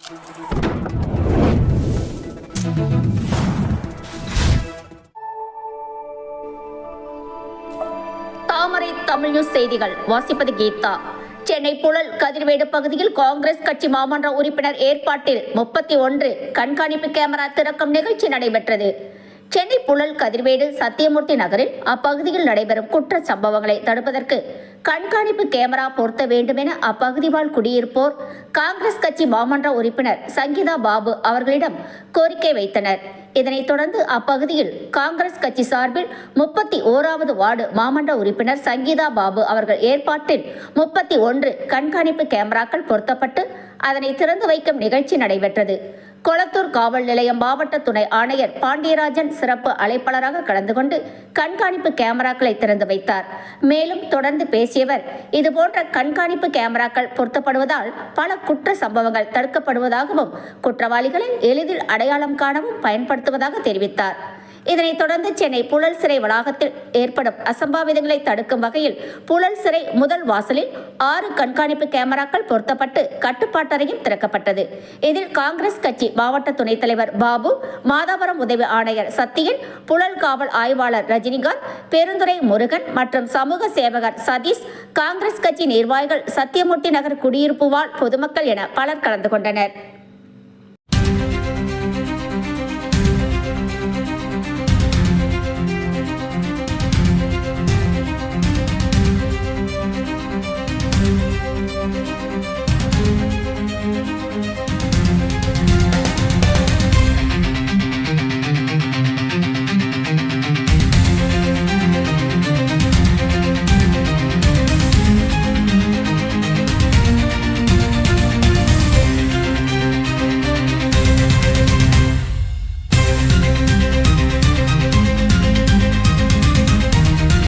தாமரை Tamil news செய்திகள் வாசிப்பது கீதா. சென்னை புழல் கதிர்வேடு பகுதியில் காங்கிரஸ் கட்சி மாமன்ற உறுப்பினர் ஏற்பாட்டில் 31 கண்காணிப்பு கேமரா திறக்கும் நிகழ்ச்சி நடைபெற்றது. சென்னை புழல் கதிர்வேடு சத்தியமூர்த்தி நகரில் அப்பகுதியில் நடைபெறும் குற்ற சம்பவங்களை தடுப்பதற்கு கண்காணிப்பு கேமரா பொருத்த வேண்டும் என அப்பகுதி வாழ் குடியிருப்போர் காங்கிரஸ் கட்சி மாமன்ற உறுப்பினர் சங்கீதா பாபு அவர்களிடம் கோரிக்கை வைத்தனர். இதனைத் தொடர்ந்து அப்பகுதியில் காங்கிரஸ் கட்சி சார்பில் 31வது வார்டு மாமன்ற உறுப்பினர் சங்கீதா பாபு அவர்கள் ஏற்பாட்டில் 31 கண்காணிப்பு கேமராக்கள் பொருத்தப்பட்டு அதனை திறந்து வைக்கும் நிகழ்ச்சி நடைபெற்றது. கொளத்தூர் காவல் நிலையம் மாவட்ட துணை ஆணையர் பாண்டியராஜன் சிறப்பு அழைப்பாளராக கலந்து கொண்டு கண்காணிப்பு கேமராக்களை திறந்து வைத்தார். மேலும் தொடர்ந்து பேசியவர், இதுபோன்ற கண்காணிப்பு கேமராக்கள் பொருத்தப்படுவதால் பல குற்ற சம்பவங்கள் தடுக்கப்படுவதாகவும் குற்றவாளிகளை எளிதில் அடையாளம் காணவும் பயன்படுத்துவதாக தெரிவித்தார். இதனைத் தொடர்ந்து சென்னை புழல் சிறை வளாகத்தில் ஏற்படும் அசம்பாவிதங்களை தடுக்கும் வகையில் புழல் சிறை முதல் வாசலில் 6 கண்காணிப்பு கேமராக்கள் பொருத்தப்பட்டு கட்டுப்பாட்டறையும் திறக்கப்பட்டது. இதில் காங்கிரஸ் கட்சி மாவட்ட துணைத் தலைவர் பாபு, மாதாவரம் உதவி ஆணையர் சத்தியன், புழல் காவல் ஆய்வாளர் ரஜினிகாந்த், பெருந்துறை முருகன் மற்றும் சமூக சேவகர் சதீஷ், காங்கிரஸ் கட்சி நிர்வாகிகள், சத்தியமூர்த்தி நகர் குடியிருப்பு வாழ் பொதுமக்கள் என பலர் கலந்து கொண்டனர்.